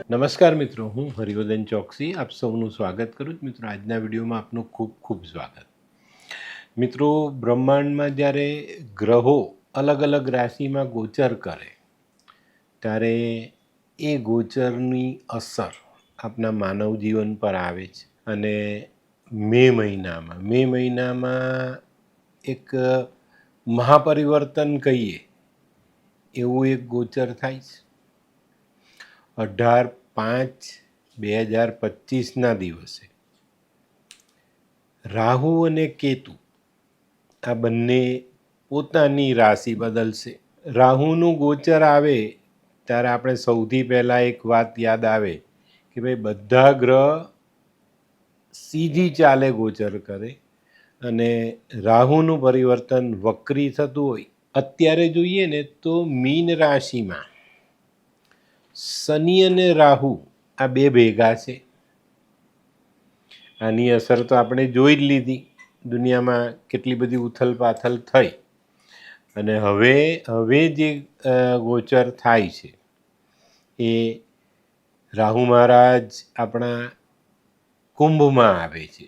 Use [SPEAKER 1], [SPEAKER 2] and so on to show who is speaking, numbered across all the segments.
[SPEAKER 1] નમસ્કાર મિત્રો, હું હરિવર્ધન ચોકસી આપ સૌનું સ્વાગત કરું છું. મિત્રો, આજના વિડીયોમાં આપનું ખૂબ ખૂબ સ્વાગત. મિત્રો, બ્રહ્માંડમાં જ્યારે ગ્રહો અલગ અલગ રાશિમાં ગોચર કરે ત્યારે એ ગોચરની અસર આપણા માનવ જીવન પર આવે છે. અને મે મહિનામાં એક મહાપરિવર્તન કહીએ એવું એક ગોચર થાય છે. 18/5/2025ના દિવસે રાહુ અને કેતુ આ બંને પોતાની રાશિ બદલશે. રાહુનું ગોચર આવે ત્યારે આપણે સૌથી પહેલાં એક વાત યાદ આવે કે ભાઈ બધા ગ્રહ સીધી ચાલે ગોચર કરે અને રાહુનું પરિવર્તન વક્રી થતું હોય. અત્યારે જોઈએ ને તો મીન રાશિમાં શનિ અને રાહુ આ બે ભેગા છે. આની અસર તો આપણે જોઈ જ લીધી, દુનિયામાં કેટલી બધી ઉથલપાથલ થઈ. અને હવે જે ગોચર થાય છે એ રાહુ મહારાજ આપણા કુંભમાં આવે છે,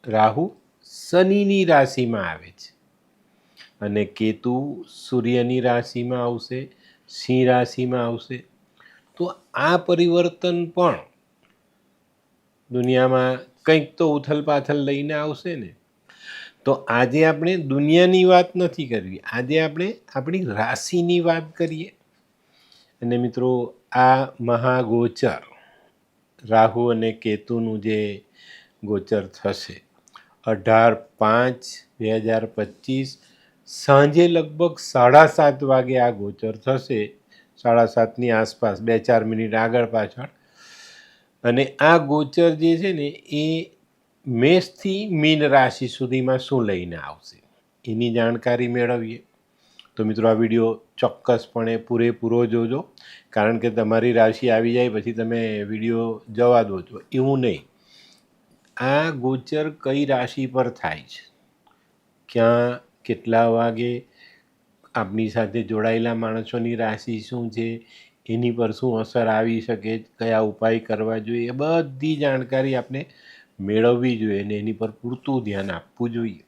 [SPEAKER 1] રાહુ શનિની રાશિમાં આવે છે અને કેતુ સૂર્યની રાશિમાં આવશે, સિંહ રાશિમાં આવશે. તો આ પરિવર્તન પણ દુનિયામાં કંઈક તો ઉથલપાથલ લઈને આવશે ને. તો આજે આપણે દુનિયાની વાત નથી કરવી, આજે આપણે આપણી રાશિની વાત કરીએ. અને મિત્રો, આ મહાગોચર રાહુ અને કેતુનું જે ગોચર થશે 18/5/2025 સાંજે લગભગ 7:30 વાગે આ ગોચર થશે. 7:30ની આસપાસ 2-4 મિનિટ આગળ પાછળ. અને આ ગોચર જે છે ને એ મેષથી મીન રાશિ સુધીમાં શું લઈને આવશે એની જાણકારી મેળવીએ. તો મિત્રો, આ વિડીયો ચોક્કસપણે પૂરેપૂરો જોજો, કારણ કે તમારી રાશિ આવી જાય પછી તમે વિડીયો જવા દો છો એવું નહીં. આ ગોચર કઈ રાશિ પર થાય છે, ક્યાં કેટલા વાગે આપણી સાથે જોડાયેલા માણસોની રાશિ શું છે, એની પર શું અસર આવી શકે, કયા ઉપાય કરવા જોઈએ, એ બધી જાણકારી આપણે મેળવવી જોઈએ અને એની પર પૂરતું ધ્યાન આપવું જોઈએ.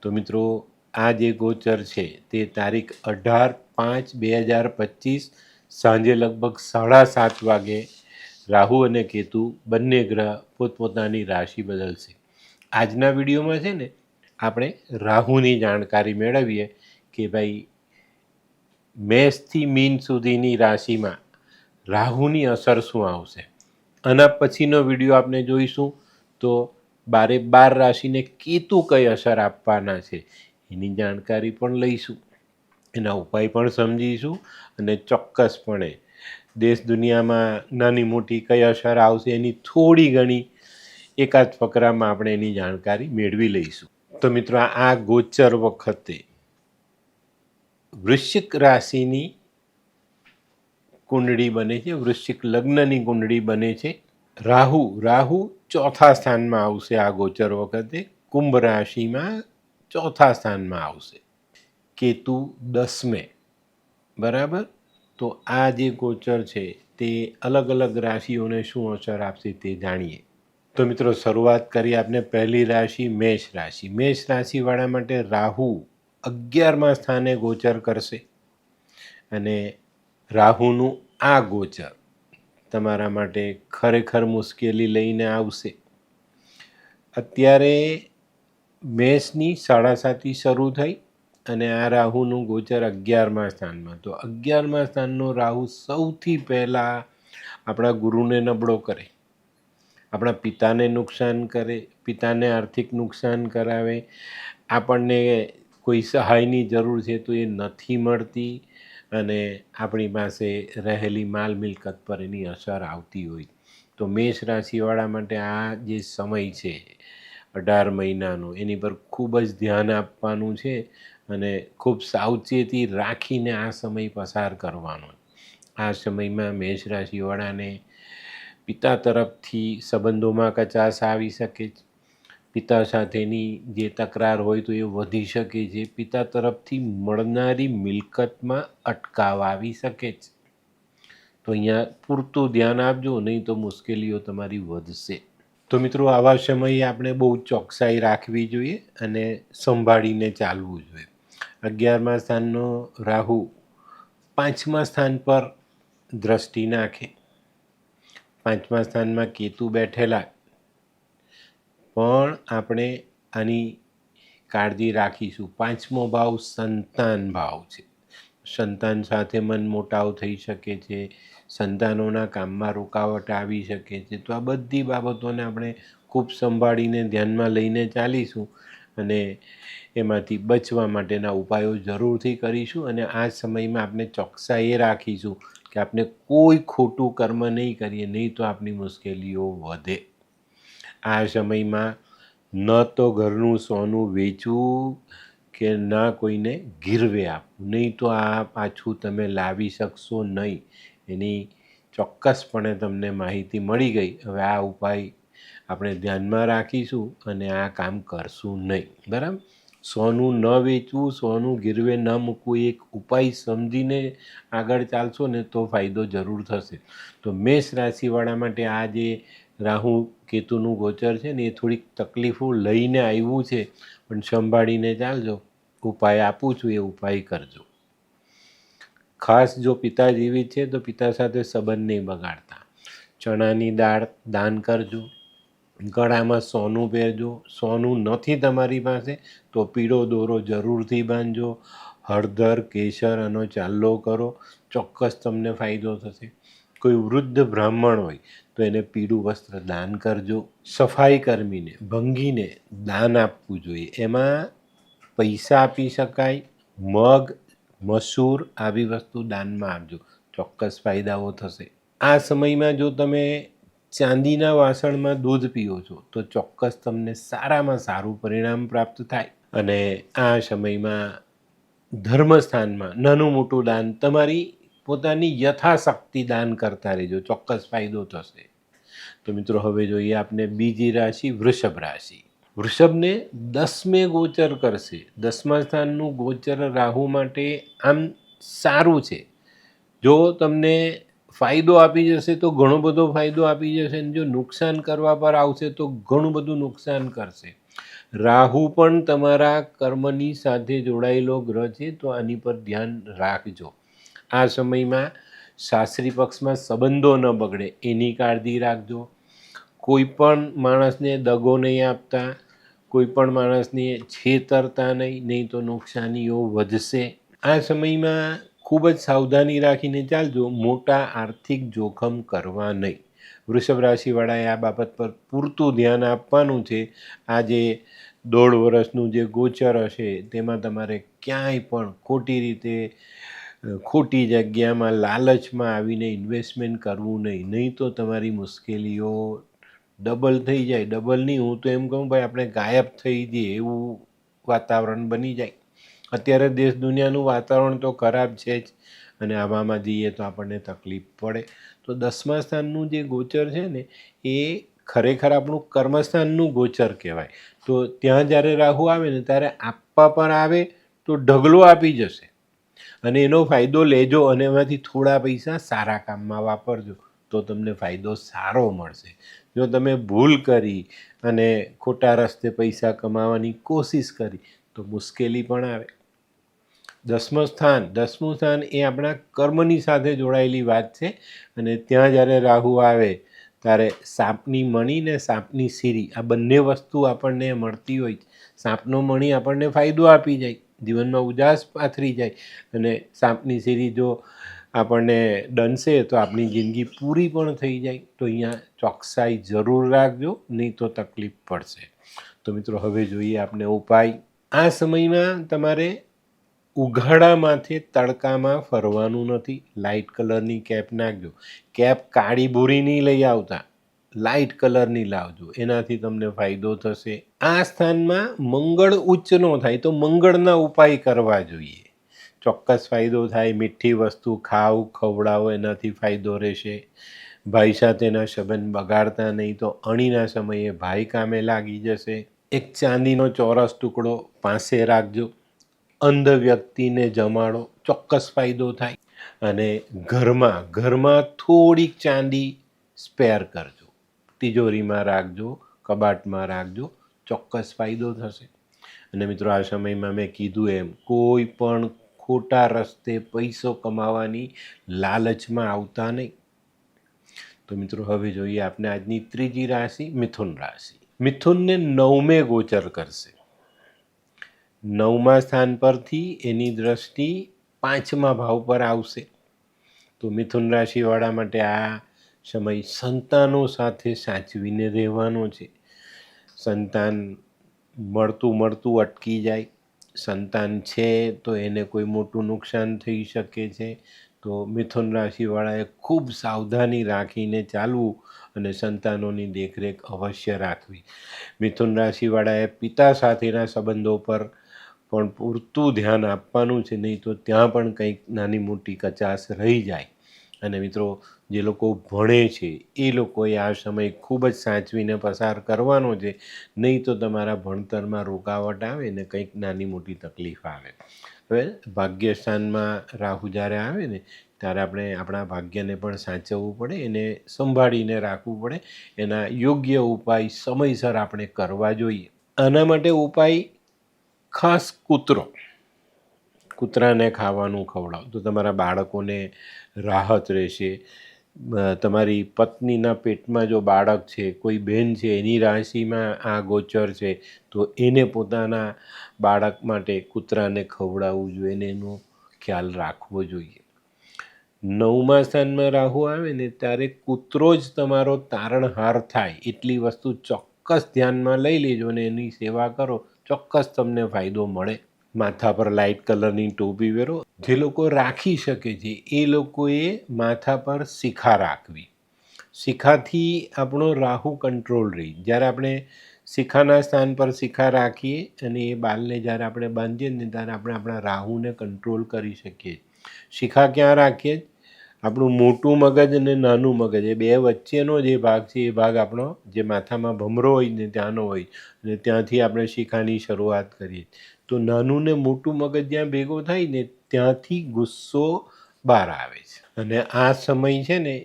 [SPEAKER 1] તો મિત્રો, આ જે ગોચર છે તે તારીખ 18/5/2025 સાંજે લગભગ 7:30 વાગે રાહુ અને કેતુ બંને ગ્રહ પોતપોતાની રાશિ બદલશે. આજના વિડીયોમાં છે ને આપણે રાહુની જાણકારી મેળવીએ કે ભાઈ મેષથી મીન સુધીની રાશિમાં રાહુની અસર શું આવશે. આના પછીનો વિડીયો આપણે જોઈશું તો 12 રાશિને કેતુ કઈ અસર આપવાના છે એની જાણકારી પણ લઈશું, એના ઉપાય પણ સમજીશું અને ચોક્કસપણે દેશ દુનિયામાં નાની મોટી કઈ અસર આવશે એની થોડી ઘણી એકાદ ફકરામાં આપણે એની જાણકારી મેળવી લઈશું. તો મિત્રો, આ ગોચર વખતે વૃશ્ચિક રાશિની કુંડળી બને છે, વૃશ્ચિક લગ્નની કુંડળી બને છે. રાહુ ચોથા સ્થાનમાં આવશે આ ગોચર વખતે, કુંભ રાશિમાં ચોથા સ્થાનમાં આવશે. કેતુ 10મે, બરાબર. તો આ જે ગોચર છે તે અલગ અલગ રાશિઓને શું અસર આપશે તે જાણીએ. તો મિત્રો, શરૂઆત કરીએ આપણે પહેલી રાશિ મેષ રાશિ. મેષ રાશિવાળા માટે રાહુ 11મા સ્થાને ગોચર કરશે અને રાહુનું આ ગોચર તમારા માટે ખરેખર મુશ્કેલી લઈને આવશે. અત્યારે મેષની 7:30 શરૂ થઈ અને આ રાહુનું ગોચર 11મા સ્થાનમાં. તો 11મા સ્થાનનો રાહુ સૌથી પહેલાં આપણા ગુરુને નબળો કરે, આપણા પિતાને નુકસાન કરે, પિતાને આર્થિક નુકસાન કરાવે, આપણને કોઈ સહાયની જરૂર છે તો એ નથી મળતી અને આપણી પાસે રહેલી માલ મિલકત પર એની અસર આવતી હોય. તો મેષ રાશિવાળા માટે આ જે સમય છે 18 મહિનાનો, એની પર ખૂબ જ ધ્યાન આપવાનું છે અને ખૂબ સાવચેતી રાખીને આ સમય પસાર કરવાનો. આ સમયમાં મેષ રાશિવાળાને પિતા તરફથી સંબંધોમાં કચાશ આવી શકે છે, પિતા સાથેની જે તકરાર હોય તો એ વધી શકે છે, પિતા તરફથી મળનારી મિલકતમાં અટકાવ આવી શકે છે. તો તો અહીંયા પૂરતું ધ્યાન આપજો, નહીં તો મુશ્કેલીઓ તમારી વધશે. તો મિત્રો, આવા સમયે આપણે બહુ ચોકસાઈ રાખવી જોઈએ અને સંભાળીને ચાલવું જોઈએ. 11મા સ્થાનનો રાહુ 5મા સ્થાન પર દ્રષ્ટિ નાખે, 5મા સ્થાનમાં કેતુ બેઠેલા, પણ આપણે આની કાળજી રાખીશું. 5મો ભાવ સંતાન ભાવ છે. સંતાન સાથે મન મોટાવ થઈ શકે છે, સંતાનોના કામમાં રૂકાવટ આવી શકે છે. તો આ બધી બાબતોને આપણે ખૂબ સંભાળીને ધ્યાનમાં લઈને ચાલીશું અને એમાંથી બચવા માટેના ઉપાયો જરૂરથી કરીશું. અને આ સમયમાં આપણે ચોકસાઈ એ રાખીશું કે આપણે કોઈ ખોટું કર્મ નહીં કરીએ, નહીં તો આપણી મુશ્કેલીઓ વધે. આ સમયમાં ન તો ઘરનું સોનું વેચવું કે ના કોઈને ગીરવે આપવું, નહીં તો આ પાછું તમે લાવી શકશો નહીં. એની ચોક્કસપણે તમને માહિતી મળી ગઈ. હવે આ ઉપાય આપણે ધ્યાનમાં રાખીશું અને આ કામ કરશું નહીં. બરાબર? સોનું ન વેચવું, સોનું ગીરવે ન મૂકવું, એક ઉપાય સમજીને આગળ ચાલશો ને તો ફાયદો જરૂર થશે. તો મેષ રાશિવાળા માટે આ જે રાહુ કેતુનું ગોચર છે ને એ થોડીક તકલીફો લઈને આવ્યું છે, પણ સંભાળીને ચાલજો. ઉપાય આપું છું, એ ઉપાય કરજો. ખાસ જો પિતા જીવિત છે તો પિતા સાથે સંબંધ નહીં બગાડતા. ચણાની દાળ દાન કરજો, ગળામાં સોનું પહેરજો. સોનું નથી તમારી પાસે તો પીળો દોરો જરૂરથી બાંધજો. હળદર કેસર આનો ચાલ્લો કરો, ચોક્કસ તમને ફાયદો થશે. કોઈ વૃદ્ધ બ્રાહ્મણ હોય તો એને પીળું વસ્ત્ર દાન કરજો. સફાઈ કર્મીને ભંગીને દાન આપવું જોઈએ. એમાં પૈસા આપી શકાય, મગ મસૂર આવી વસ્તુ દાનમાં આપજો, ચોક્કસ ફાયદાઓ થશે. આ સમયમાં જો તમે ચાંદીના વાસણમાં દૂધ પીઓ છો તો ચોક્કસ તમને સારામાં સારું પરિણામ પ્રાપ્ત થાય. અને આ સમયમાં ધર્મસ્થાનમાં નાનું મોટું દાન તમારી પોતાની યથાશક્તિ દાન કરતા રહેજો, ચોક્કસ ફાયદો થશે. તો મિત્રો, હવે જોઈએ આપણે બીજી રાશિ વૃષભ રાશિ. વૃષભને 10મે ગોચર કરશે. 10મા સ્થાનનું ગોચર રાહુ માટે આમ સારું છે. જો તમને ફાયદો આપી જશે તો ઘણો બધો ફાયદો આપી જશે, અને જો નુકસાન કરવા પર આવશે તો ઘણું બધું નુકસાન કરશે. રાહુ પણ તમારા કર્મની સાથે જોડાયેલો ગ્રહ છે, તો આની પર ધ્યાન રાખજો. આ સમયમાં સાસરી પક્ષમાં સંબંધો ન બગડે એની કાળજી રાખજો. કોઈ પણ માણસને દગો નહીં આપતા, કોઈ પણ માણસને છેતરતા નહીં તો નુકસાનીઓ વધશે. આ સમયમાં ખૂબ જ સાવધાની રાખીને ચાલજો. મોટા આર્થિક જોખમ કરવા નહીં. વૃષભ રાશિવાળાએ આ બાબત પર પૂરતું ધ્યાન આપવાનું છે. આ જે 1.5 વર્ષનું જે ગોચર હશે તેમાં તમારે ક્યાંય પણ ખોટી રીતે ખોટી જગ્યામાં લાલચમાં આવીને ઇન્વેસ્ટમેન્ટ કરવું નહીં તો તમારી મુશ્કેલીઓ ડબલ થઈ જાય. ડબલ નહીં, હું તો એમ કહું ભાઈ આપણે ગાયબ થઈ જઈએ એવું વાતાવરણ બની જાય. અત્યારે દેશ દુનિયાનું વાતાવરણ તો ખરાબ છે જ, અને આવામાં જઈએ તો આપણને તકલીફ પડે. તો 10મા સ્થાનનું જે ગોચર છે ને એ ખરેખર આપણું કર્મસ્થાનનું ગોચર કહેવાય. તો ત્યાં જ્યારે રાહુ આવે ને ત્યારે આપવા પર આવે તો ઢગલો આપી જશે, અને એનો ફાયદો લેજો અને એમાંથી થોડા પૈસા સારા કામમાં વાપરજો તો તમને ફાયદો સારો મળશે. જો તમે ભૂલ કરી અને ખોટા રસ્તે પૈસા કમાવાની કોશિશ કરી તો મુશ્કેલી પણ આવે. 10મું સ્થાન એ આપણા કર્મની સાથે જોડાયેલી વાત છે, અને ત્યાં જ્યારે રાહુ આવે ત્યારે સાપની મણી ને સાપની સીરી આ બંને વસ્તુ આપણને મળતી હોય. સાપનો મણી આપણને ફાયદો આપી જાય, જીવનમાં ઉજાસ પાથરી જાય, અને સાપની સીરી જો આપણને દંશે તો આપણી જિંદગી પૂરી પણ થઈ જાય. તો અહીંયા ચોકસાઈ જરૂર રાખજો, નહીં તો તકલીફ પડશે. તો મિત્રો, હવે જોઈએ આપણે ઉપાય. આ સમયમાં તમારે ઉઘાડા માથે તડકામાં ફરવાનું નથી. લાઇટ કલરની કેપ નાખજો. કેપ કાળી ભૂરી નહીં લઈ આવતા, લાઇટ કલરની લાવજો, એનાથી તમને ફાયદો થશે. આ સ્થાનમાં મંગળ ઉચ્ચ ન થાય તો મંગળના ઉપાય કરવા જોઈએ, ચોક્કસ ફાયદો થાય. મીઠી વસ્તુ ખાવ ખવડાવો, એનાથી ફાયદો રહેશે. ભાઈ સાથેના સંબંધ બગાડતા નહીં તો અણીના સમયે ભાઈ કામે લાગી જશે. એક ચાંદીનો ચોરસ ટુકડો પાસે રાખજો. અંધ વ્યક્તિને જમાડો, ચોક્કસ ફાયદો થાય. અને ઘરમાં થોડીક ચાંદી સ્પેર કરજો, તિજોરીમાં રાખજો, કબાટમાં રાખજો, ચોક્કસ ફાયદો થશે. અને મિત્રો આ સમયમાં મેં કીધું એમ કોઈ પણ ખોટા રસ્તે પૈસો કમાવાની લાલચમાં આવતા નહીં. તો મિત્રો હવે જોઈએ આપણે આજની ત્રીજી રાશિ મિથુન રાશિ. મિથુનને 9મે ગોચર કરશે. 9મા સ્થાન પરથી એની દ્રષ્ટિ 5મા ભાવ પર આવશે. તો મિથુન રાશિવાળા માટે આ સમય સંતાનો સાથે સાચવીને રહેવાનો છે. સંતાન મળતું અટકી જાય, સંતાન છે તો એને કોઈ મોટું નુકસાન થઈ શકે છે. તો મિથુન રાશિવાળાએ ખૂબ સાવધાની રાખીને ચાલવું અને સંતાનોની દેખરેખ અવશ્ય રાખવી. મિથુન રાશિવાળાએ પિતા સાથેના સંબંધો પર પણ પૂરતું ધ્યાન આપવાનું છે, નહીં તો ત્યાં પણ કંઈક નાની મોટી કચાશ રહી જાય. અને મિત્રો જે લોકો ભણે છે એ લોકોએ આ સમય ખૂબ જ સાચવીને પસાર કરવાનો છે, નહીં તો તમારા ભણતરમાં રૂકાવટ આવે ને કંઈક નાની મોટી તકલીફ આવે. હવે ભાગ્યસ્થાનમાં રાહુ જ્યારે આવે ને ત્યારે આપણે આપણા ભાગ્યને પણ સાચવવું પડે, એને સંભાળીને રાખવું પડે. એના યોગ્ય ઉપાય સમયસર આપણે કરવા જોઈએ. આના માટે ઉપાય ખાસ કૂતરાને ખાવાનું ખવડાવો તો તમારા બાળકોને રાહત રહેશે. તમારી પત્નીના પેટમાં જો બાળક છે, કોઈ બહેન છે, એની રાશિમાં આ ગોચર છે, તો એને પોતાના બાળક માટે કૂતરાને ખવડાવવું જોઈએ, એને એનો ખ્યાલ રાખવો જોઈએ. 9મા સ્થાનમાં રાહુ આવે ને ત્યારે કૂતરો જ તમારો તારણહાર થાય એટલી વસ્તુ ચોક્કસ ધ્યાનમાં લઈ લેજો અને એની સેવા કરો, ચોક્કસ તમને ફાયદો મળે. માથા પર લાઇટ કલરની ટોપી પહેરો. જે લોકો રાખી શકે છે એ લોકોએ માથા પર શિખા રાખવી. શિખાથી આપણો રાહુ કંટ્રોલ રહી. જ્યારે આપણે શિખાના સ્થાન પર શિખા રાખીએ અને એ બાલને જ્યારે આપણે બાંધીએ ને ત્યારે આપણે આપણા રાહુને કંટ્રોલ કરી શકીએ. શિખા ક્યાં રાખીએ? આપણું મોટું મગજ અને નાનું મગજ એ બે વચ્ચેનો જે ભાગ છે એ ભાગ આપણો જે માથામાં ભમરો હોય ને ત્યાંનો હોય, અને ત્યાંથી આપણે શિખાની શરૂઆત કરીએ. તો નાનું ને મોટું મગજ જ્યાં ભેગો થાય ને ત્યાંથી ગુસ્સો બહાર આવે છે. અને આ સમય છે ને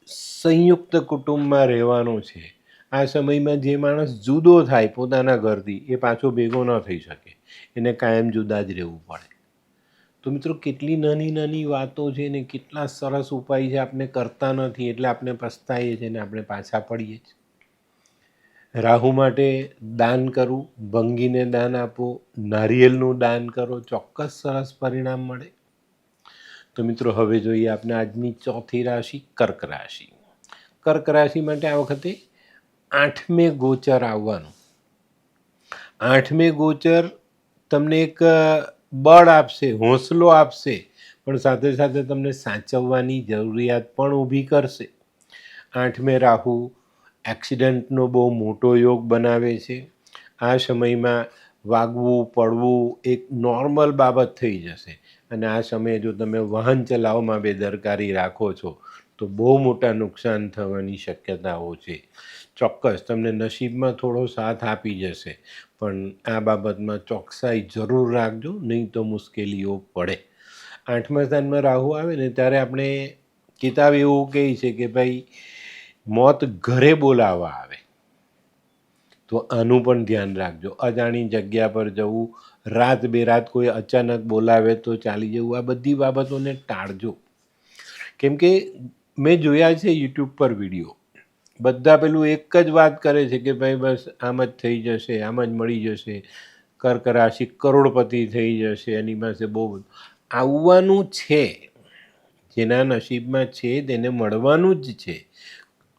[SPEAKER 1] સંયુક્ત કુટુંબમાં રહેવાનો છે. આ સમયમાં જે માણસ જુદો થાય પોતાના ઘરથી એ પાછો ભેગો ન થઈ શકે, એને કાયમ જુદા જ રહેવું પડે. તો મિત્રો કેટલી નાની નાની વાતો છે ને કેટલા સરસ ઉપાય છે, આપણે કરતા નથી એટલે આપણે પસ્તાઈએ છીએ ને આપણે પાછા પડીએ છીએ. રાહુ માટે દાન કરવું, ભંગીને દાન આપો, નારિયેળનું દાન કરો, ચોક્કસ સરસ પરિણામ મળે. તો મિત્રો હવે જોઈએ આપણે આજની ચોથી રાશિ કર્ક રાશિ. કર્ક રાશિ માટે આ વખતે 8મે ગોચર આવવાનું. 8મે ગોચર તમને એક બળ આપશે, હોંસલો આપશે, પણ સાથે સાથે તમને સાચવવાની જરૂરિયાત પણ ઊભી કરશે. 8મે રાહુ એક્સિડન્ટનો બહુ મોટો યોગ બનાવે છે. આ સમયમાં વાગવું પડવું એક નોર્મલ બાબત થઈ જશે. અને આ સમયે જો તમે વાહન ચલાવવામાં બેદરકારી રાખો છો તો બહુ મોટા નુકસાન થવાની શક્યતાઓ છે. ચોક્કસ તમને નસીબમાં થોડો સાથ આપી જશે, પણ આ બાબતમાં ચોકસાઈ જરૂર રાખજો, નહીં તો મુશ્કેલીઓ પડે. 8મા સ્થાનમાં રાહુ આવે ને ત્યારે આપણે કિતાબ એવું કહે છે કે ભાઈ મોત ઘરે બોલાવવા આવે. તો આનું પણ ધ્યાન રાખજો. અજાણી જગ્યા પર જવું, રાત બેરાત કોઈ અચાનક બોલાવે તો ચાલી જવું, આ બધી બાબતોને ટાળજો. કેમ કે મેં જોયા છે યુટ્યુબ પર વિડીયો, બધા પેલું એક જ વાત કરે છે કે ભાઈ બસ આમ જ થઈ જશે, આમ જ મળી જશે, કર્ક રાશિ કરોડપતિ થઈ જશે, એની પાસે બહુ આવવાનું છે. જેના નસીબમાં છે તેને મળવાનું જ છે.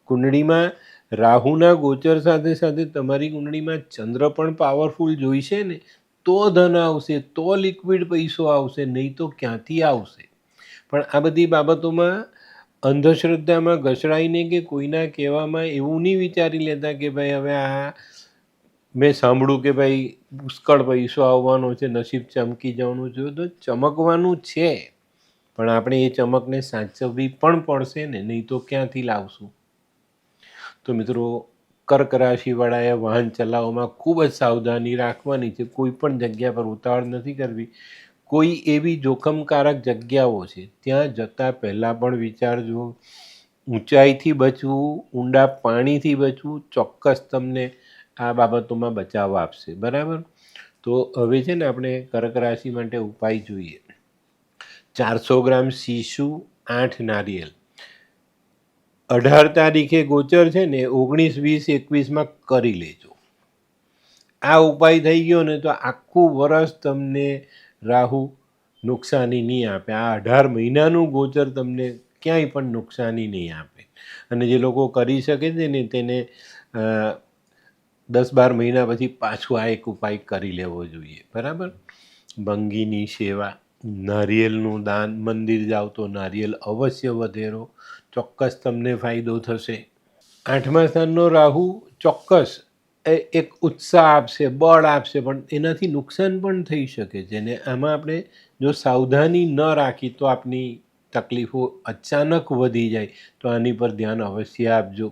[SPEAKER 1] કુંડળીમાં રાહુના ગોચર સાથે સાથે તમારી કુંડળીમાં ચંદ્ર પણ પાવરફુલ જોઈશે ને તો ધન આવશે, તો લિક્વિડ પૈસો આવશે, નહીં તો ક્યાંથી આવશે. પણ આ બધી બાબતોમાં અંધશ્રદ્ધામાં ઘસડાઈને કે કોઈના કહેવામાં એવું નહીં વિચારી લેતા કે ભાઈ હવે આ મેં સાંભળ્યું કે ભાઈ પુષ્કળ પૈસો આવવાનો છે, નસીબ ચમકી જવાનું છે. તો ચમકવાનું છે, પણ આપણે એ ચમકને સાચવવી પણ પડશે ને, નહીં તો ક્યાંથી લાવશું. તો મિત્રો કર્ક રાશિવાળાએ વાહન ચલાવવામાં ખૂબ જ સાવધાની રાખવાની છે. કોઈ પણ જગ્યા પર ઉતાવળ નથી કરવી. કોઈ એવી જોખમકારક જગ્યાઓ છે ત્યાં જતાં પહેલાં પણ વિચારજો. ઊંચાઈથી બચવું, ઊંડા પાણીથી બચવું ચોક્કસ તમને આ બાબતોમાં બચાવ આપશે. બરાબર? તો હવે છે ને આપણે કર્ક રાશિ માટે ઉપાય જોઈએ. 400 ગ્રામ સીસુ, 8 નારિયેલ. 18 તારીખે ગોચર છે ને 19, 20, 21માં કરી લેજો. આ ઉપાય થઈ ગયો ને તો આખું વર્ષ તમને રાહુ નુકસાની નહીં આપે. આ 18 મહિનાનું ગોચર તમને ક્યાંય પણ નુકસાની નહીં આપે. અને જે લોકો કરી શકે છે ને તેને 10-12 મહિના પછી પાછું આ એક ઉપાય કરી લેવો જોઈએ. બરાબર? ભંગીની સેવા, નારિયેળનું દાન, મંદિર જાઓ તો નારિયેળ અવશ્ય વધેરો, ચોક્કસ તમને ફાયદો થશે. 8મા સ્થાનનો રાહુ ચોક્કસ એક ઉત્સાહ આપશે, બળ આપશે, પણ એનાથી નુકસાન પણ થઈ શકે છે. ને આમાં આપણે જો સાવધાની ન રાખી તો આપની તકલીફો અચાનક વધી જાય. તો આની પર ધ્યાન અવશ્ય આપજો.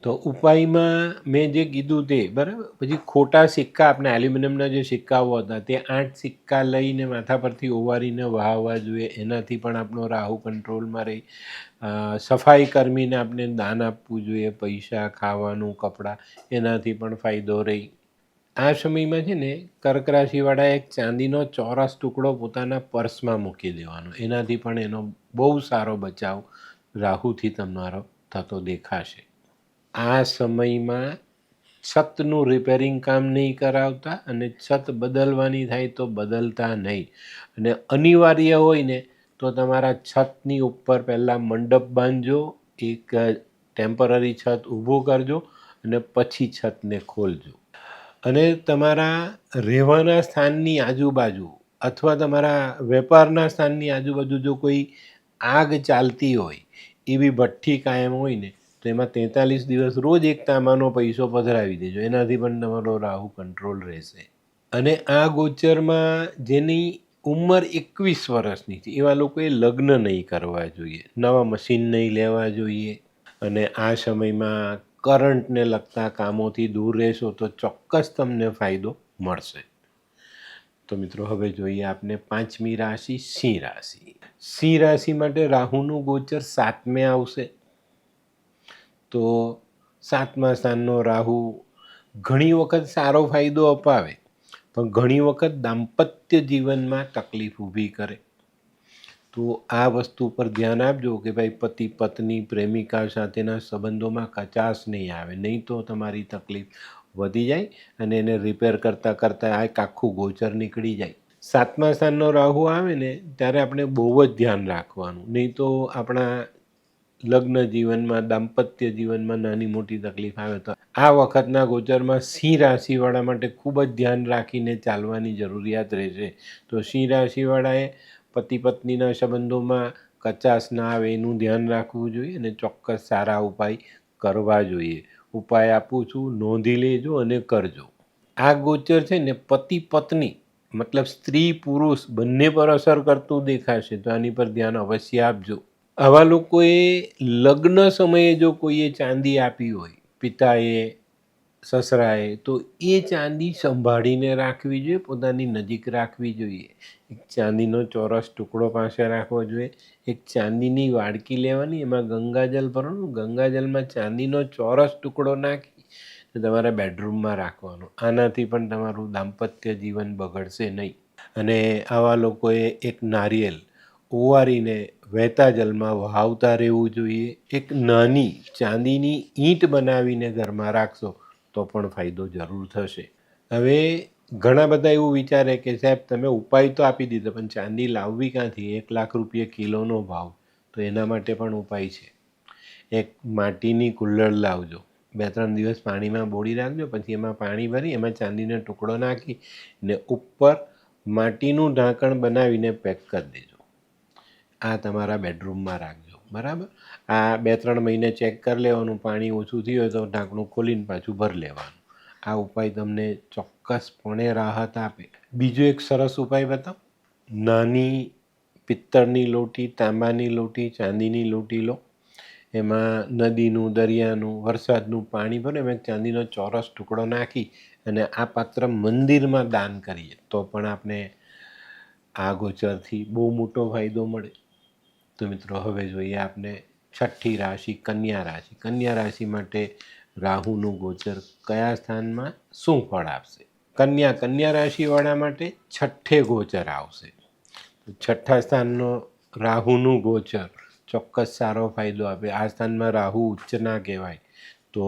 [SPEAKER 1] તો ઉપાયમાં મેં જે કીધું તે બરાબર. પછી ખોટા સિક્કા, આપણે એલ્યુમિનિયમના જે સિક્કાઓ હતા તે 8 સિક્કા લઈને માથા પરથી ઓવારીને વહાવવા જોઈએ. એનાથી પણ આપણો રાહુ કંટ્રોલમાં રહી. સફાઈ કર્મીને આપણે દાન આપવું જોઈએ, પૈસા, ખાવાનું, કપડાં, એનાથી પણ ફાયદો રહી. આ સમયમાં છે ને કર્ક રાશિવાળા એક ચાંદીનો ચોરસ ટુકડો પોતાના પર્સમાં મૂકી દેવાનો. એનાથી પણ એનો બહુ સારો બચાવ રાહુથી તમારો થતો દેખાશે. આ સમયમાં છતનું રિપેરિંગ કામ નહીં કરાવતા, અને છત બદલવાની થાય તો બદલતા નહીં. અને અનિવાર્ય હોય ને તો તમારા છતની ઉપર પહેલાં મંડપ બાંધજો, એક ટેમ્પરરી છત ઊભું કરજો અને પછી છતને ખોલજો. અને તમારા રહેવાના સ્થાનની આજુબાજુ અથવા તમારા વેપારના સ્થાનની આજુબાજુ જો કોઈ આગ ચાલતી હોય, એવી ભઠ્ઠી કાયમ હોય ને તો એમાં 43 દિવસ રોજ એક તાંબાનો પૈસો પધરાવી દેજો. એનાથી પણ તમારો રાહુ કંટ્રોલ રહેશે. અને આ ગોચરમાં જેની ઉંમર 21 વર્ષની છે એવા લોકોએ લગ્ન નહીં કરવા જોઈએ, નવા મશીન નહીં લેવા જોઈએ. અને આ સમયમાં કરંટને લગતા કામોથી દૂર રહેશો તો ચોક્કસ તમને ફાયદો મળશે. તો મિત્રો હવે જોઈએ આપણે 5મી રાશિ, સિંહ રાશિ. સિંહ રાશિ માટે રાહુનું ગોચર 7મે આવશે. તો 7મા સ્થાનનો રાહુ ઘણી વખત સારો ફાયદો અપાવે, પણ ઘણી વખત દાંપત્ય જીવનમાં તકલીફ ઊભી કરે. તો આ વસ્તુ પર ધ્યાન આપજો કે ભાઈ પતિ પત્ની પ્રેમિકા સાથેના સંબંધોમાં કચાશ નહીં આવે, નહીં તો તમારી તકલીફ વધી જાય અને એને રિપેર કરતાં કરતાં આ એક આખું ગોચર નીકળી જાય. 7મા સ્થાનનો રાહુ આવે ને ત્યારે આપણે બહુ જ ધ્યાન રાખવાનું, નહીં તો આપણા લગ્ન જીવનમાં, દાંપત્ય જીવનમાં નાની મોટી તકલીફ આવે. તો આ વખતના ગોચરમાં સિંહ રાશિવાળા માટે ખૂબ જ ધ્યાન રાખીને ચાલવાની જરૂરિયાત રહેશે. તો સિંહ રાશિવાળાએ પતિ પત્નીના સંબંધોમાં કચાશ ના આવે એનું ધ્યાન રાખવું જોઈએ અને ચોક્કસ સારા ઉપાય કરવા જોઈએ. ઉપાય આપું છું, નોંધી લેજો અને કરજો. આ ગોચર છે ને પતિ પત્ની મતલબ સ્ત્રી પુરુષ બંને પર અસર કરતું દેખાશે. તો આની પર ધ્યાન અવશ્ય આપજો. આવા લોકોએ લગ્ન સમયે જો કોઈએ ચાંદી આપી હોય, પિતાએ, સસરાએ, તો એ ચાંદી સંભાળીને રાખવી જોઈએ, પોતાની નજીક રાખવી જોઈએ. એક ચાંદીનો ચોરસ ટુકડો પાસે રાખવો જોઈએ. એક ચાંદીની વાડકી લેવાની, એમાં ગંગાજલ ભરવાનું, ગંગાજલમાં ચાંદીનો ચોરસ ટુકડો નાખી તમારા બેડરૂમમાં રાખવાનો. આનાથી પણ તમારું દાંપત્ય જીવન બગડશે નહીં. અને આવા લોકોએ એક નારિયેળ ઓવારીને વહેતા જલમાં વહાવતા રહેવું જોઈએ. એક નાની ચાંદીની ઈંટ બનાવીને ઘરમાં રાખશો તો પણ ફાયદો જરૂર થશે. હવે ઘણા બધા એવું વિચારે કે સાહેબ તમે ઉપાય તો આપી દીધો, પણ ચાંદી લાવવી ક્યાંથી? 1 લાખ રૂપિયા કિલોનો ભાવ. તો એના માટે પણ ઉપાય છે. એક માટીની કુલ્લડ લાવજો, 2-3 દિવસ પાણીમાં બોળી રાખજો, પછી એમાં પાણી ભરી એમાં ચાંદીનો ટુકડો નાખી ને ઉપર માટીનું ઢાંકણ બનાવીને પેક કરી દેજો. આ તમારા બેડરૂમમાં રાખજો. બરાબર? આ 2-3 મહિને ચેક કરી લેવાનું, પાણી ઓછું થયું હોય તો ઢાંકણું ખોલીને પાછું ભરી લેવાનું. આ ઉપાય તમને ચોક્કસપણે રાહત આપે. બીજો એક સરસ ઉપાય બતાવો. નાની પિત્તળની લોટી, તાંબાની લોટી, ચાંદીની લોટી લો, એમાં નદીનું, દરિયાનું, વરસાદનું પાણી ભરે એમાં ચાંદીનો ચોરસ ટુકડો નાખી અને આ પાત્ર મંદિરમાં દાન કરીએ તો પણ આપણે આ ગોચરથી બહુ મોટો ફાયદો મળે. તો મિત્રો હવે જોઈએ આપણે છઠ્ઠી રાશિ કન્યા રાશિ. કન્યા રાશિ માટે રાહુનું ગોચર કયા સ્થાનમાં શું ફળ આપશે? કન્યા રાશિવાળા માટે છઠ્ઠે ગોચર આવશે. છઠ્ઠા સ્થાનનો રાહુનું ગોચર ચોક્કસ સારો ફાયદો આપે. આ સ્થાનમાં રાહુ ઉચ્ચ ના કહેવાય તો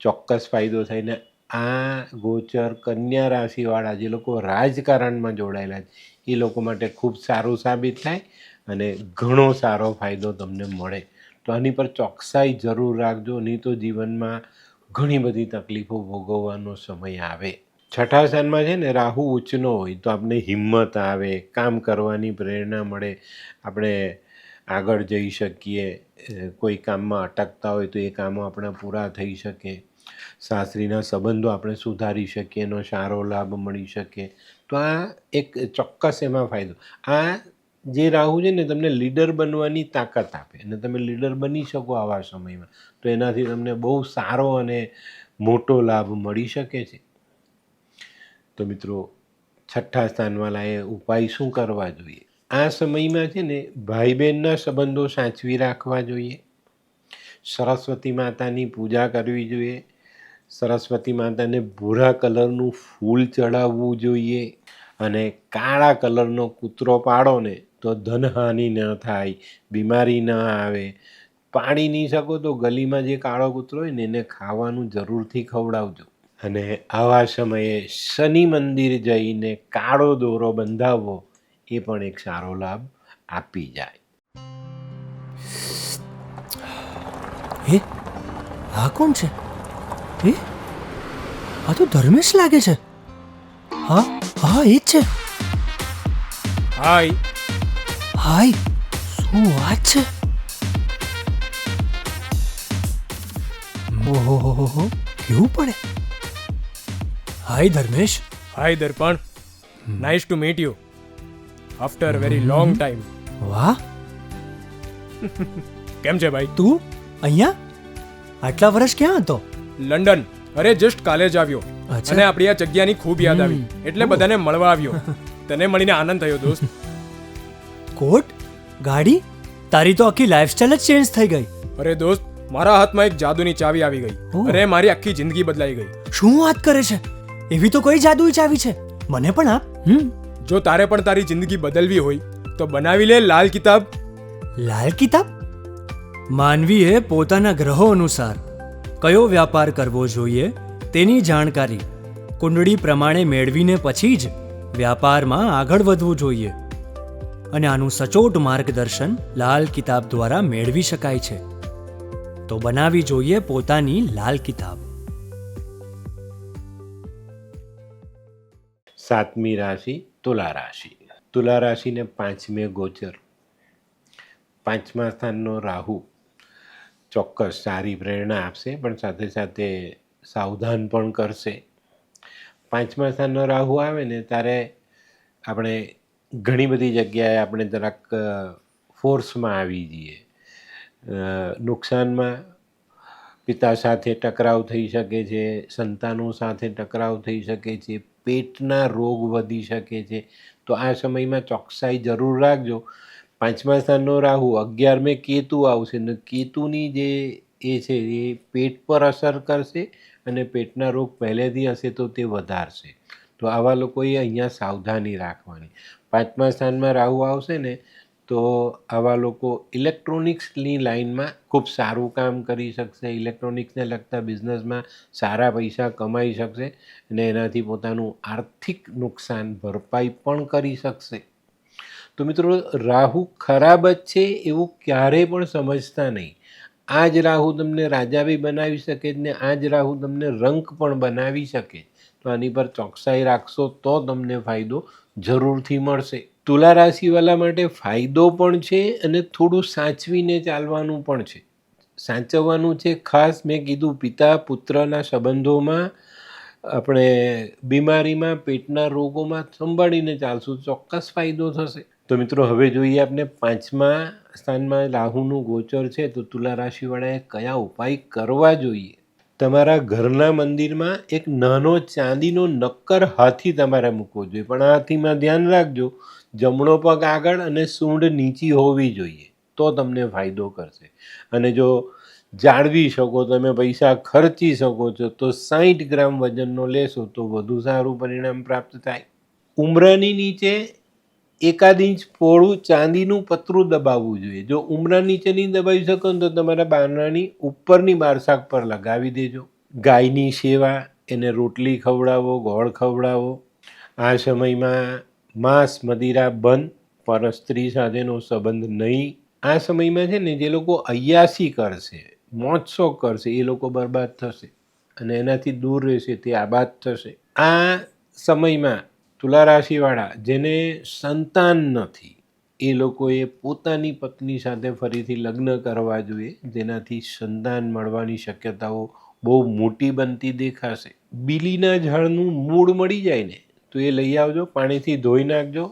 [SPEAKER 1] ચોક્કસ ફાયદો થઈને આ ગોચર કન્યા રાશિવાળા જે લોકો રાજકારણમાં જોડાયેલા છે એ લોકો માટે ખૂબ સારું સાબિત થાય અને ઘણો સારો ફાયદો તમને મળે. તો આની પર ચોકસાઈ જરૂર રાખજો, નહીં તો જીવનમાં ઘણી બધી તકલીફો ભોગવવાનો સમય આવે. છઠ્ઠા સ્થાનમાં છે ને રાહુ ઉચ્ચનો હોય તો આપણે હિંમત આવે, કામ કરવાની પ્રેરણા મળે, આપણે આગળ જઈ શકીએ, કોઈ કામમાં અટકતા હોય તો એ કામો આપણા પૂરા થઈ શકે, સાસરીના સંબંધો આપણે સુધારી શકીએ, એનો સારો લાભ મળી શકે. તો આ એક ચોક્કસ એમાં ફાયદો. આ જે રાહુ છે ને તમને લીડર બનવાની તાકાત આપે અને તમે લીડર બની શકો આવા સમયમાં, તો એનાથી તમને બહુ સારો અને મોટો લાભ મળી શકે છે. તો મિત્રો છઠ્ઠા સ્થાનવાળાએ ઉપાય શું કરવા જોઈએ? આ સમયમાં છે ને ભાઈ બહેનના સંબંધો સાચવી રાખવા જોઈએ, સરસ્વતી માતાની પૂજા કરવી જોઈએ, સરસ્વતી માતાને ભૂરા કલરનું ફૂલ ચડાવવું જોઈએ અને કાળા કલરનો કૂતરો પાડો ને તો ધનહાનિ ન થાય, બીમારી ન આવે. પાડી નહીં શકો તો ગલીમાં જે કાળો કૂતરો હોય ને એને ખાવાનું જરૂરથી ખવડાવજો. અને આવા સમયે શનિ મંદિર જઈને કાળો દોરો બંધાવવો એ પણ એક સારો લાભ આપી જાય.
[SPEAKER 2] હે, આ કોણ છે? હે, આ તો ધર્મેશ લાગે છે. હા હા, એ જ છે.
[SPEAKER 3] હાય
[SPEAKER 2] હાય, શું વાત છે? ઓહો, કેવું પડે? Hi Dharmesh.
[SPEAKER 3] Hi Darpan, nice to meet you after very long time.
[SPEAKER 2] વાહ,
[SPEAKER 3] કેમ છે ભાઈ?
[SPEAKER 2] તું અહીંયા આટલા વર્ષ ક્યાં હતો?
[SPEAKER 3] લંડન. અરે જસ્ટ કાલે જ આવ્યો
[SPEAKER 2] અચ્છા.
[SPEAKER 3] અને આપણી આ જગ્યાની ખૂબ યાદ આવી એટલે બધાને મળવા આવ્યો. તને મળીને આનંદ થયો દોસ્ત.
[SPEAKER 2] કોટ, ગાડી, તારી તો આખી લાઈફસ્ટાઈલ જ ચેન્જ થઈ ગઈ.
[SPEAKER 3] અરે દોસ્ત, મારા હાથમાં એક જાદુની ચાવી આવી ગઈ
[SPEAKER 2] ઓહ.
[SPEAKER 3] અને મારી આખી જિંદગી બદલાઈ ગઈ.
[SPEAKER 2] શું વાત કરે છે? એવી તો કઈ જાદુઈ ચાવી છે? મને પણ આપ.
[SPEAKER 3] જો તારે પણ તારી જિંદગી બદલવી હોય તો બનાવી લે લાલ કિતાબ.
[SPEAKER 2] લાલ કિતાબ? માનવીએ પોતાના ગ્રહો અનુસાર કયો વ્યાપાર કરવો જોઈએ તેની જાણકારી કુંડળી પ્રમાણે મેળવીને પછી જ વ્યાપારમાં આગળ વધવું જોઈએ અને આનું સચોટ માર્ગદર્શન લાલ કિતાબ દ્વારા મેળવી શકાય છે. તો બનાવી જોઈએ પોતાની લાલ કિતાબ.
[SPEAKER 1] સાતમી રાશિ તુલા રાશિ. તુલા રાશિને પાંચમે ગોચર. પાંચમા સ્થાનનો રાહુ ચોક્કસ સારી પ્રેરણા આપશે પણ સાથે સાથે સાવધાન પણ કરશે. પાંચમા સ્થાનનો રાહુ આવે ને ત્યારે આપણે ઘણી બધી જગ્યાએ આપણે જરાક ફોર્સમાં આવી જઈએ, નુકસાનમાં પિતા સાથે ટકરાવ થઈ શકે છે, સંતાનો સાથે ટકરાવ થઈ શકે છે, પેટના રોગ વધી શકે છે. તો આ સમયમાં ચોકસાઈ જરૂર રાખજો. પાંચમા સ્થાનનો રાહુ 11 કેતુ આવશે ને કેતુની જે એ છે એ પેટ પર અસર કરશે અને પેટના રોગ પહેલેથી હશે તો તે વધારશે. તો આવા લોકોએ અહીંયા સાવધાની રાખવાની. પાંચમા સ્થાનમાં રાહુ આવશે ને તો આવા લોકો ઇલેક્ટ્રોનિક્સની લાઇનમાં ખૂબ સારું કામ કરી શકશે, ઇલેક્ટ્રોનિક્સને લગતા બિઝનેસમાં સારા પૈસા કમાઈ શકશે અને એનાથી પોતાનું આર્થિક નુકસાન ભરપાઈ પણ કરી શકશે. તો મિત્રો રાહુ ખરાબ જ છે એવું ક્યારેય પણ સમજતા નહીં. આ જ રાહુ તમને રાજા બી બનાવી શકે ને આ જ રાહુ તમને રંક પણ બનાવી શકે. તો આની પર ચોકસાઈ રાખશો તો તમને ફાયદો જરૂરથી મળશે. તુલા રાશિવાળા માટે ફાયદો પણ છે અને થોડું સાચવીને ચાલવાનું પણ છે. સાચવવાનું છે ખાસ મેં કીધું પિતા પુત્રના સંબંધોમાં, આપણે બીમારીમાં, પેટના રોગોમાં સંભાળીને ચાલશું ચોક્કસ ફાયદો થશે. તો મિત્રો હવે જોઈએ આપણે 5મા સ્થાનમાં રાહુનું ગોચર છે, તો તુલા રાશિવાળાએ કયા ઉપાય કરવા જોઈએ. તમારા ઘરના મંદિરમાં એક નાનો ચાંદીનો નક્કર હાથી તમારે મૂકવો જોઈએ, પણ આ હાથીમાં ધ્યાન રાખજો, જમણો પગ આગળ અને સૂંઢ નીચી હોવી જોઈએ, તો તમને ફાયદો કરશે. અને જો જાળવી શકો, તમે પૈસા ખર્ચી શકો છો, તો 60 ગ્રામ વજનનો લેશો તો વધુ સારું પરિણામ પ્રાપ્ત થાય. ઉંબરાની નીચે 1 ઇંચ પહોળું ચાંદીનું પતરું દબાવવું જોઈએ. જો ઉંબરા નીચે નહીં દબાવી શકો ને તો તમારા બારણાની ઉપરની બારશાક પર લગાવી દેજો. ગાયની સેવા, એને રોટલી ખવડાવો, ગોળ ખવડાવો. આ સમયમાં માંસ મદિરા બંધ, પર સ્ત્રી સાથેનો સંબંધ નહીં. આ સમયમાં છે ને જે લોકો અય્યાસી કરશે, મોજશોખ કરશે, એ લોકો બરબાદ થશે અને એનાથી દૂર રહેશે તે આબાદ થશે. આ સમયમાં તુલા રાશિવાળા જેને સંતાન નથી એ લોકોએ પોતાની પત્ની સાથે ફરીથી લગ્ન કરવા જોઈએ, જેનાથી સંતાન મળવાની શક્યતાઓ બહુ મોટી બનતી દેખાશે. બીલીના ઝાડનું મૂળ મળી જાય ને તો એ લઈ આવજો, પાણીથી ધોઈ નાખજો,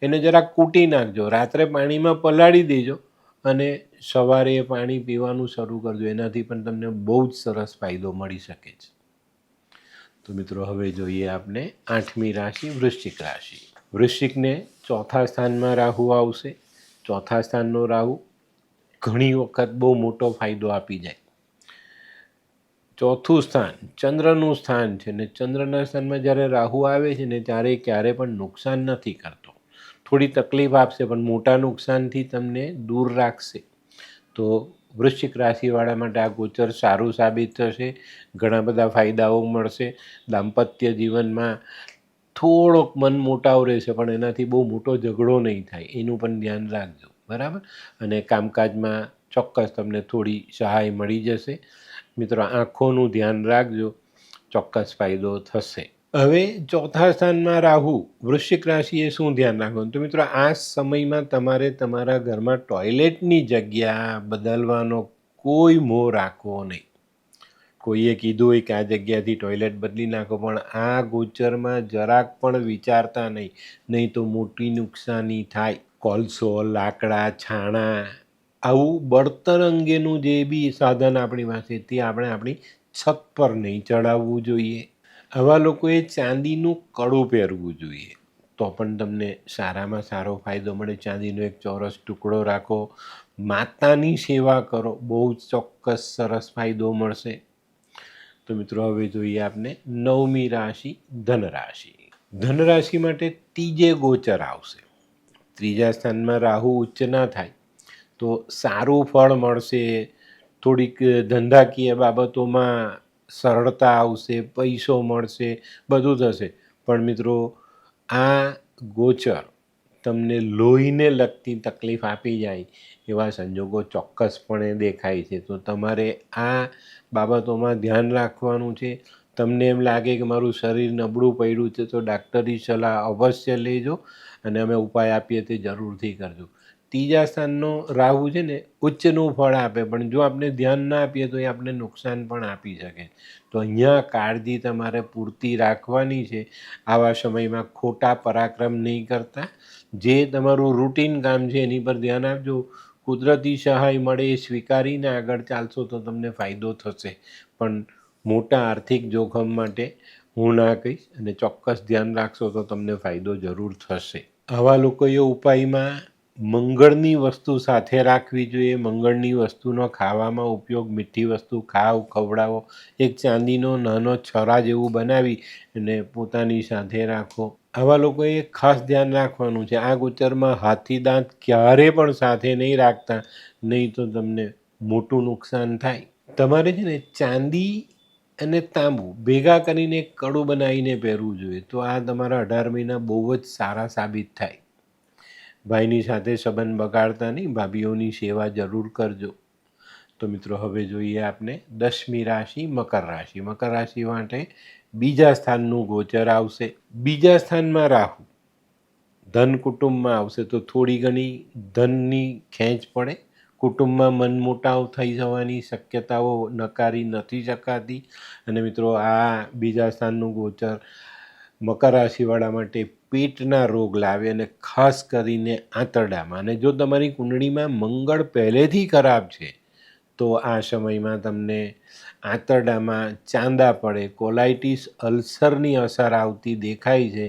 [SPEAKER 1] એને જરાક કૂટી નાખજો, રાત્રે પાણીમાં પલાળી દેજો અને સવારે એ પાણી પીવાનું શરૂ કરજો. એનાથી પણ તમને બહુ જ સરસ ફાયદો મળી શકે છે. તો મિત્રો હવે જોઈએ આપણે 8મી રાશિ વૃશ્ચિક રાશિ. વૃશ્ચિકને 4થા સ્થાનમાં રાહુ આવશે. 4થા સ્થાનનો રાહુ ઘણી વખત બહુ મોટો ફાયદો આપી જાય. 4થું સ્થાન ચંદ્રનું સ્થાન છે ને ચંદ્રના સ્થાનમાં જ્યારે રાહુ આવે છે ને ત્યારે ક્યારે પણ નુકસાન નથી કરતો. થોડી તકલીફ આપશે પણ મોટા નુકસાનથી તમને દૂર રાખશે. તો વૃશ્ચિક રાશિવાળા માટે આ ગોચર સારું સાબિત થશે. ઘણા બધા ફાયદાઓ મળશે. દાંપત્ય જીવનમાં થોડોક મન મોટાવ રહેશે પણ એનાથી બહુ મોટો ઝઘડો નહીં થાય, એનું પણ ધ્યાન રાખજો, બરાબર. અને કામકાજમાં ચોક્કસ તમને થોડી સહાય મળી જશે. મિત્રો આંખોનું ધ્યાન રાખજો, ચોક્કસ ફાયદો થશે. હવે 4થા સ્થાનમાં રાહુ, વૃશ્ચિક રાશિએ શું ધ્યાન રાખવાનું? તો મિત્રો આ સમયમાં તમારે તમારા ઘરમાં ટોયલેટની જગ્યા બદલવાનો કોઈ મોહ રાખવો નહીં. કોઈએ કીધું હોય કે આ જગ્યાથી ટોયલેટ બદલી નાખો, પણ આ ગોચરમાં જરાક પણ વિચારતા નહીં તો મોટી નુકસાની થાય. કોલસો, લાકડા, છાણા, આવું બળતણ અંગેનું જે બી સાધન આપણી પાસે તે આપણે આપણી છત પર નહીં ચડાવવું જોઈએ. આવા લોકોએ ચાંદીનું કડું પહેરવું જોઈએ, તો પણ તમને સારામાં સારો ફાયદો મળે. ચાંદીનો એક ચોરસ ટુકડો રાખો, માતાની સેવા કરો, બહુ જ ચોક્કસ સરસ ફાયદો મળશે. તો મિત્રો હવે જોઈએ આપણે 9મી રાશિ ધનરાશિ. ધનરાશિ માટે ત્રીજે ગોચર આવશે. 3જા સ્થાનમાં રાહુ ઉચ્ચ ના થાય તો સારું ફળ મળશે. થોડીક ધંધાકીય બાબતોમાં સરળતા આવશે, પૈસો મળશે, બધું થશે. પણ મિત્રો આ ગોચર તમને લોહીને લગતી તકલીફ આપી જાય એવા સંજોગો ચોક્કસપણે દેખાય છે. તો તમારે આ બાબતોમાં ધ્યાન રાખવાનું છે. તમને એમ લાગે કે મારું શરીર નબળું પડ્યું છે તો ડાક્ટરી સલાહ અવશ્ય લેજો અને અમે ઉપાય આપીએ તે જરૂરથી કરજો. 3જા સ્થાનનો રાહુ છે ને ઉચ્ચનું ફળ આપે, પણ જો આપણે ધ્યાન ના આપીએ તો એ આપણે નુકસાન પણ આપી શકે. તો અહીંયા કાળજી તમારે પૂરતી રાખવાની છે. આવા સમયમાં ખોટા પરાક્રમ નહીં કરતા. જે તમારું રૂટીન કામ છે એની પર ધ્યાન આપજો. કુદરતી સહાય મળે એ સ્વીકારીને આગળ ચાલશો તો તમને ફાયદો થશે, પણ મોટા આર્થિક જોખમ માટે હું ના કહીશ. અને ચોક્કસ ધ્યાન રાખશો તો તમને ફાયદો જરૂર થશે. આવા લોકોએ ઉપાયમાં મંગળની વસ્તુ સાથે રાખવી જોઈએ. મંગળની વસ્તુનો ખાવામાં ઉપયોગ, મીઠી વસ્તુ ખવડાવો. એક ચાંદીનો નાનો છરા જેવું બનાવી અને પોતાની સાથે રાખો. આવા લોકોએ ખાસ ધ્યાન રાખવાનું છે. આ ગોચરમાં હાથી દાંત ક્યારે પણ સાથે નહીં રાખતા, નહીં તો તમને મોટું નુકસાન થાય. તમારે છે ને ચાંદી અને તાંબુ ભેગા કરીને એક કડું બનાવીને પહેરવું જોઈએ, તો આ તમારા 18 મહિના બહુ જ સારા સાબિત થાય. ભાઈની સાથે સંબંધ બગાડતા નહીં, ભાભીઓની સેવા જરૂર કરજો. તો મિત્રો હવે જોઈએ આપણે 10મી રાશિ મકર રાશિ. મકર રાશિ માટે 2જા સ્થાનનું ગોચર આવશે. 2જા સ્થાનમાં રાહુ ધન કુટુંબમાં આવશે તો થોડી ઘણી ધનની ખેંચ પડે. કુટુંબમાં મનમોટાવ થઈ જવાની શક્યતાઓ નકારી નથી શકાતી. અને મિત્રો આ 2જા સ્થાનનું ગોચર મકર રાશિવાળા માટે પેટના રોગ લાવે અને ખાસ કરીને આંતરડામાં. અને જો તમારી કુંડળીમાં મંગળ પહેલેથી ખરાબ છે તો આ સમયમાં તમને આંતરડામાં ચાંદા પડે, કોલાઇટિસ, અલ્સરની અસર આવતી દેખાય છે.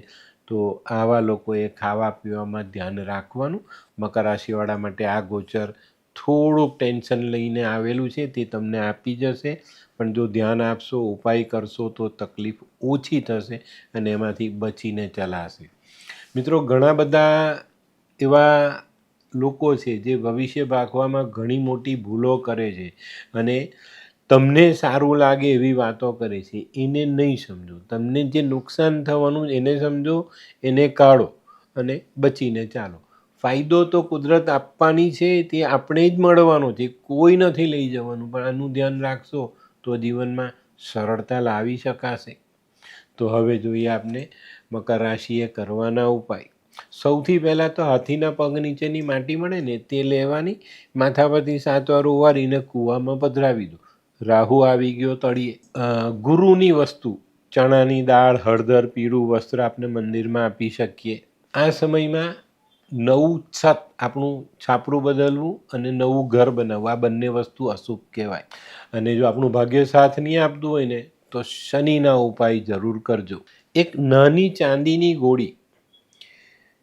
[SPEAKER 1] તો આવા લોકોએ ખાવા પીવામાં ધ્યાન રાખવાનું. મકર રાશિવાળા માટે આ ગોચર થોડુંક ટેન્શન લઈને આવેલું છે, તે તમને આપી જશે, પણ જો ધ્યાન આપશો, ઉપાય કરશો તો તકલીફ ઓછી થશે અને એમાંથી બચીને ચલાશે. મિત્રો, ઘણા બધા એવા લોકો છે જે ભવિષ્ય ભાગવામાં ઘણી મોટી ભૂલો કરે છે અને તમને સારું લાગે એવી વાતો કરે છે. એને નહીં સમજો. તમને જે નુકસાન થવાનું એને સમજો, એને કાઢો અને બચીને ચાલો. ફાયદો તો કુદરત આપવાની છે, તે આપણે જ મળવાનો છે, કોઈ નથી લઈ જવાનું. પણ આનું ધ્યાન રાખશો તો જીવનમાં સરળતા લાવી શકાશે. તો હવે જોઈએ આપણે મકર રાશિએ કરવાના ઉપાય. સૌથી પહેલાં તો હાથીના પગ નીચેની માટી મળે ને તે લેવાની, માથા પરથી 7 વાર ઓવારીને કૂવામાં પધરાવી દો. રાહુ આવી ગયો તળિયે. ગુરુની વસ્તુ, ચણાની દાળ, હળદર, પીળું વસ્ત્ર આપણે મંદિરમાં આપી શકીએ. આ સમયમાં નવું છત, આપણું છાપરું બદલવું અને નવું ઘર બનાવવું, આ બંને વસ્તુ અશુભ કહેવાય. અને જો આપણું ભાગ્ય સાથ નહીં આપતું હોય ને તો શનિના ઉપાય જરૂર કરજો. એક નાની ચાંદીની ગોળી,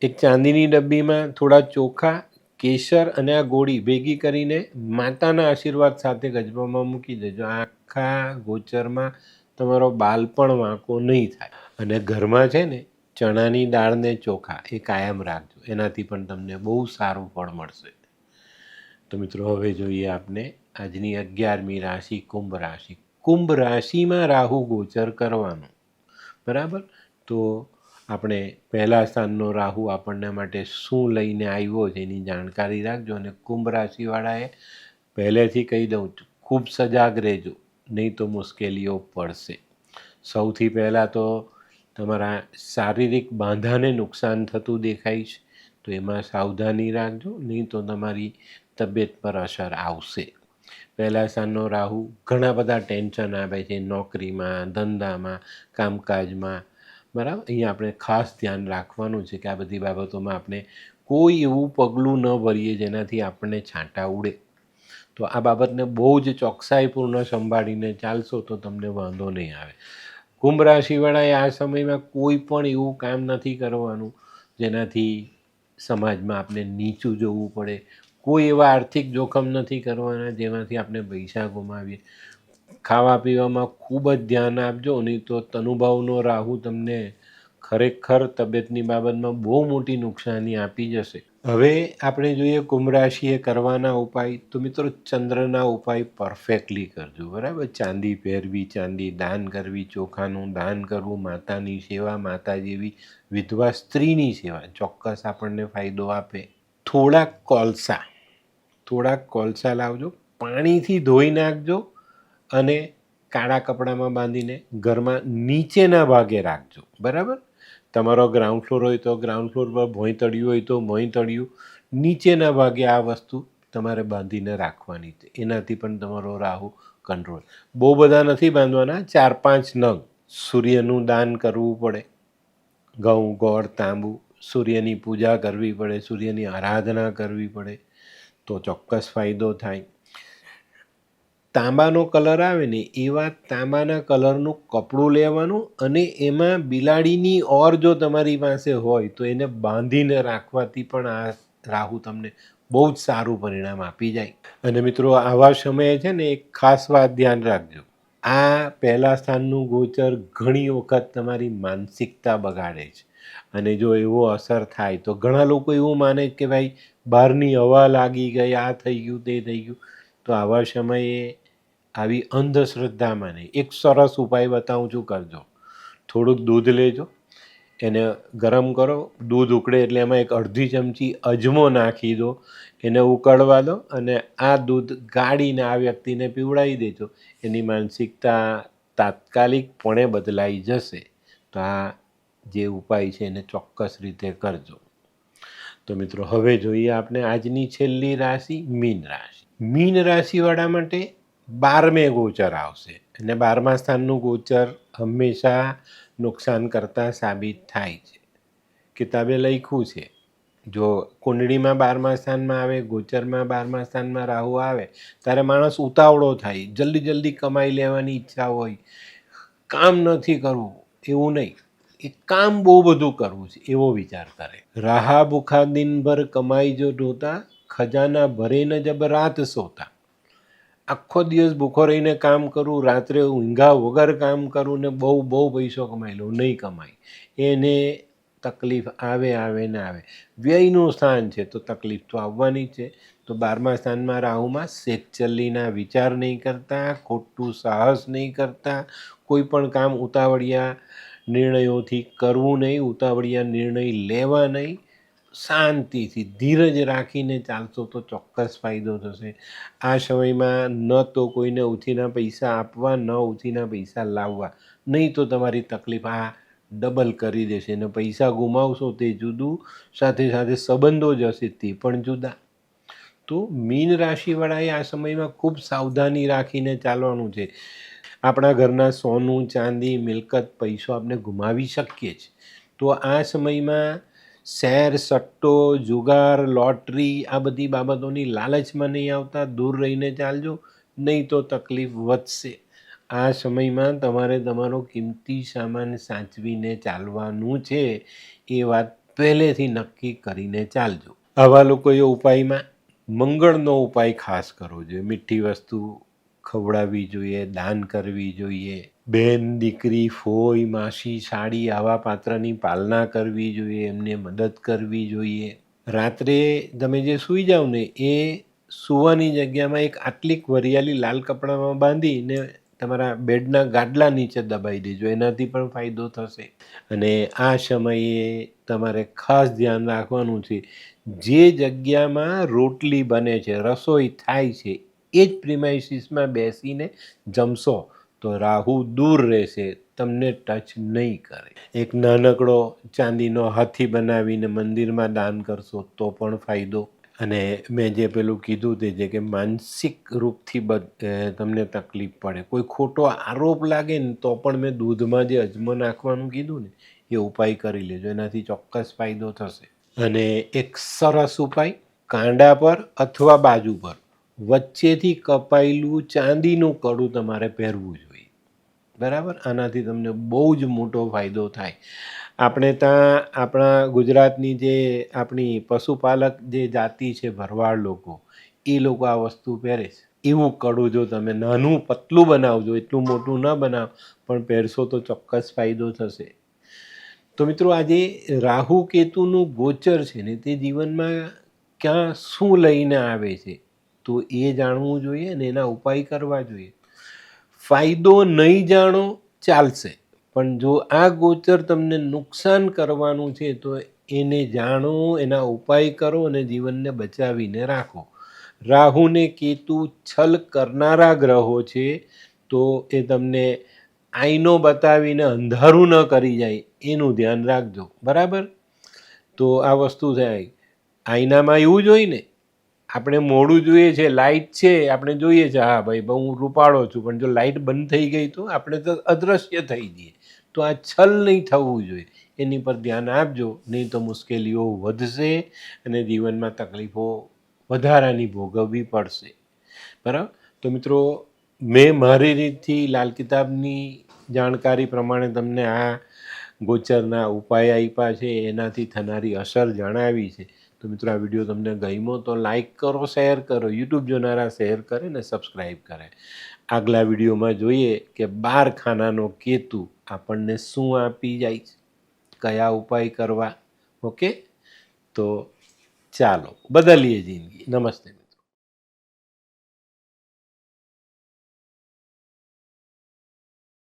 [SPEAKER 1] એક ચાંદીની ડબ્બીમાં થોડા ચોખા, કેસર અને આ ગોળી ભેગી કરીને માતાના આશીર્વાદ સાથે ગજબામાં મૂકી દેજો. આખા ગોચરમાં તમારો બાલપણ વાંકો નહીં થાય. અને ઘરમાં છે ને ચણાની દાળ ને ચોખા એ કાયમ રાખજો, એનાથી પણ તમને બહુ સારું ફળ મળશે. તો મિત્રો, હવે જોઈએ આપણે આજની 11મી રાશિ કુંભ રાશિ. કુંભ રાશિમાં રાહુ ગોચર કરવાનું, બરાબર. તો આપણે પહેલા સ્થાનનો રાહુ આપણને માટે શું લઈને આવ્યો છે એની જાણકારી રાખજો. અને કુંભ રાશિવાળાએ પહેલેથી કહી દઉં, ખૂબ સજાગ રહેજો, નહીં તો મુશ્કેલીઓ પડશે. સૌથી પહેલાં તો તમારા શારીરિક બાંધાને નુકસાન થતું દેખાય છે, તો એમાં સાવધાની રાખજો, નહીં તો તમારી તબિયત પર અસર આવશે. પહેલા સ્થાનનો રાહુ ઘણા બધા ટેન્શન આપે છે, નોકરીમાં, ધંધામાં, કામકાજમાં, બરાબર. અહીંયા આપણે ખાસ ધ્યાન રાખવાનું છે કે આ બધી બાબતોમાં આપણે કોઈ એવું પગલું ન ભરીએ જેનાથી આપણને છાંટા ઉડે. તો આ બાબતને બહુ જ ચોકસાઈપૂર્ણ સંભાળીને ચાલશો તો તમને વાંધો નહીં આવે. કુંભ રાશિવાળાએ આ સમયમાં કોઈ પણ એવું કામ નથી કરવાનું જેનાથી સમાજમાં આપણે નીચું જોવું પડે. કોઈ એવા આર્થિક જોખમ નથી કરવાના જેમાંથી આપણે પૈસા ગુમાવીએ. ખાવા પીવામાં ખૂબ જ ધ્યાન આપજો, નહીં તો તનુભાવનો રાહુ તમને ખરેખર તબિયતની બાબતમાં બહુ મોટી નુકસાની આપી જશે. હવે આપણે જોઈએ કુંભ રાશિએ કરવાના ઉપાય. તો મિત્રો, ચંદ્રના ઉપાય પરફેક્ટલી કરજો, બરાબર. ચાંદી પહેરવી, ચાંદી દાન કરવી, ચોખાનું દાન કરવું, માતાની સેવા, માતા જેવી વિધવા સ્ત્રીની સેવા ચોક્કસ આપણને ફાયદો આપે. થોડાક કોલસા લાવજો, પાણીથી ધોઈ નાખજો અને કાળા કપડામાં બાંધીને ઘરમાં નીચેના ભાગે રાખજો, બરાબર. તમારો ગ્રાઉન્ડ ફ્લોર હોય તો ગ્રાઉન્ડ ફ્લોર પર, ભોંયતળિયું હોય તો ભોંયતળિયું, નીચેના ભાગે આ વસ્તુ તમારે બાંધીને રાખવાની છે. એનાથી પણ તમારો રાહુ કંટ્રોલ. બહુ બધા નથી બાંધવાના, 4-5 નગ. સૂર્યનું દાન કરવું પડે, ઘઉં, ગોળ, તાંબુ, સૂર્યની પૂજા કરવી પડે, સૂર્યની આરાધના કરવી પડે તો ચોક્કસ ફાયદો થાય. તાંબાનો કલર આવે ને એવા તાંબાના કલરનું કપડું લેવાનું અને એમાં બિલાડીની ઓર જો તમારી પાસે હોય તો એને બાંધીને રાખવાથી પણ આ રાહુ તમને બહુ જ સારું પરિણામ આપી જાય. અને મિત્રો, આવા સમયે છે ને એક ખાસ વાત ધ્યાન રાખજો. આ પહેલા સ્થાનનું ગોચર ઘણી વખત તમારી માનસિકતા બગાડે છે. અને જો એવો અસર થાય તો ઘણા લોકો એવું માને કે ભાઈ બહારની હવા લાગી ગઈ, આ થઈ ગયું, તે થઈ ગયું. તો આવા સમયે આવી અંધશ્રદ્ધામાં નહીં. એક સરસ ઉપાય બતાવું છું, કરજો. થોડુંક દૂધ લેજો, એને ગરમ કરો, દૂધ ઉકળે એટલે એમાં એક અડધી ચમચી અજમો નાખી દો, એને ઉકળવા દો અને આ દૂધ ગાળીને આ વ્યક્તિને પીવડાવી દેજો. એની માનસિકતા તાત્કાલિકપણે બદલાઈ જશે. તો આ જે ઉપાય છે એને ચોક્કસ રીતે કરજો. તો મિત્રો, હવે જોઈએ આપણે આજની છેલ્લી રાશિ મીન રાશિ. મીન રાશિવાળા માટે 12મે ગોચર આવશે અને 12મા સ્થાનનું ગોચર હંમેશા નુકસાન કરતા સાબિત થાય છે. કિતાબે લખ્યું છે જો કુંડળીમાં 12મા સ્થાનમાં આવે, ગોચરમાં 12મા સ્થાનમાં રાહુ આવે ત્યારે માણસ ઉતાવળો થાય, જલ્દી જલ્દી કમાઈ લેવાની ઈચ્છા હોય, કામ નથી કરવું એવું નહીં, એ કામ બહુ બધું કરવું છે એવો વિચાર કરે. રાહા ભૂખા દિનભર કમાઈ જો ઢોતા, ખજાના ભરે ન જબ રાત સોતા. આખો દિવસ ભૂખો રહીને કામ કરું, રાત્રે ઊંઘા વગર કામ કરું ને બહુ બહુ પૈસો કમાઈ લઉં, નહીં કમાય. એને તકલીફ આવે ને આવે. વ્યયનું સ્થાન છે તો તકલીફ તો આવવાની છે. તો 12મા સ્થાનમાં રાહુમાં શેખચલ્લીના વિચાર નહીં કરતા, ખોટું સાહસ નહીં કરતા, કોઈ પણ કામ ઉતાવળિયા નિર્ણયોથી કરવું નહીં, ઉતાવળિયા નિર્ણય લેવા નહીં. શાંતિથી ધીરજ રાખીને ચાલશો તો ચોક્કસ ફાયદો થશે. આ સમયમાં ન તો કોઈને ઉછીના પૈસા આપવા, ન ઉછીના પૈસા લાવવા, નહીં તો તમારી તકલીફ આ ડબલ કરી દેશે ને પૈસા ગુમાવશો તે જુદું, સાથે સાથે સંબંધો જશે તે પણ જુદા. તો મીન રાશિવાળાએ આ સમયમાં ખૂબ સાવધાની રાખીને ચાલવાનું છે. આપણા ઘરના સોનું, ચાંદી, મિલકત, પૈસો આપણે ગુમાવી શકીએ છીએ. તો આ સમયમાં શેર, સટ્ટો, જુગાર, લોટરી આ બધી બાબતોની લાલચમાં નહીં આવતા, દૂર રહીને ચાલજો, નહીં તો તકલીફ વધશે. આ સમયમાં તમારે તમારો કિંમતી સામાન સાચવીને ચાલવાનું છે, એ વાત પહેલેથી નક્કી કરીને ચાલજો. આવા લોકોએ ઉપાયમાં મંગળનો ઉપાય ખાસ કરવો જોઈએ. મીઠી વસ્તુ ખવડાવવી જોઈએ, દાન કરવી જોઈએ, બેન, દીકરી, ફોઈ, માસી, સાડી આવા પાત્રની પાલના કરવી જોઈએ, એમને મદદ કરવી જોઈએ. રાત્રે તમે જે સૂઈ જાઓ ને એ સૂવાની જગ્યામાં એક આટલીક વરિયાળી લાલ કપડામાં બાંધીને તમારા બેડના ગાદલા નીચે દબાઈ દેજો, એનાથી પણ ફાયદો થશે. અને આ સમયે તમારે ખાસ ધ્યાન રાખવાનું છે, જે જગ્યામાં રોટલી બને છે, રસોઈ થાય છે, એ જ પ્રિમાઇસીસમાં બેસીને જમશો તો રાહુ દૂર રહેશે, તમને ટચ નહીં કરે. એક નાનકડો ચાંદીનો હાથી બનાવીને મંદિરમાં દાન કરશો તો પણ ફાયદો. અને મેં જે પેલું કીધું તે જે કે માનસિક રૂપથી તમને તકલીફ પડે, કોઈ ખોટો આરોપ લાગે ને તો પણ મેં દૂધમાં જે અજમો નાખવાનું કીધું ને એ ઉપાય કરી લેજો, એનાથી ચોક્કસ ફાયદો થશે. અને એક સરસ ઉપાય, કાંડા પર અથવા બાજુ પર વચ્ચેથી કપાયેલું ચાંદીનું કડું તમારે પહેરવું જોઈએ, બરાબર. આનાથી તમને બહુ જ મોટો ફાયદો થાય. આપણે ત્યાં આપણા ગુજરાતની જે આપણી પશુપાલક જે જાતિ છે ભરવાડ લોકો, એ લોકો આ વસ્તુ પહેરે છે. એવું કડું જો તમે નાનું પતલું બનાવજો, એટલું મોટું ન બનાવ, પણ પહેરશો તો ચોક્કસ ફાયદો થશે. તો મિત્રો, આજે રાહુ કેતુનું ગોચર છે ને તે જીવનમાં ક્યાં શું લઈને આવે છે તો એ જાણવું જોઈએ અને એના ઉપાય કરવા જોઈએ. ફાયદો નહીં જાણો ચાલશે, પણ જો આ ગોચર તમને નુકસાન કરવાનું છે તો એને જાણો, એના ઉપાય કરો અને જીવનને બચાવીને રાખો. રાહુ ને કેતુ છલ કરનારા ગ્રહો છે, તો એ તમને આઈનો બતાવીને અંધારું ન કરી જાય એનું ધ્યાન રાખજો, બરાબર. તો આ વસ્તુ થાય, આઈનામાં એવું જ હોય ને, આપણે મોડું જોઈએ છે, લાઇટ છે, આપણે જોઈએ છે હા ભાઈ હું રૂપાળો છું, પણ જો લાઇટ બંધ થઈ ગઈ તો આપણે તો અદૃશ્ય થઈ જઈએ. તો આ છલ નહીં થવું જોઈએ, એની પર ધ્યાન આપજો, નહીં તો મુશ્કેલીઓ વધશે અને જીવનમાં તકલીફો વધારાની ભોગવવી પડશે, બરાબર. તો મિત્રો, મેં મારી રીતથી લાલ કિતાબની જાણકારી પ્રમાણે તમને આ ગોચરના ઉપાય આપ્યા છે, એનાથી થનારી અસર જણાવી છે. તો મિત્રો, આ વિડીયો તમને ગમ્યો તો લાઈક કરો, શેર કરો, યુટ્યુબ જોનારા શેર કરે ને સબસ્ક્રાઈબ કરે. આગલા વિડીયોમાં જોઈએ કે 12 ખાનાનો કેતુ આપણને શું આપી જાય છે, કયા ઉપાય કરવા. ઓકે, તો ચાલો બદલીએ જિંદગી. નમસ્તે.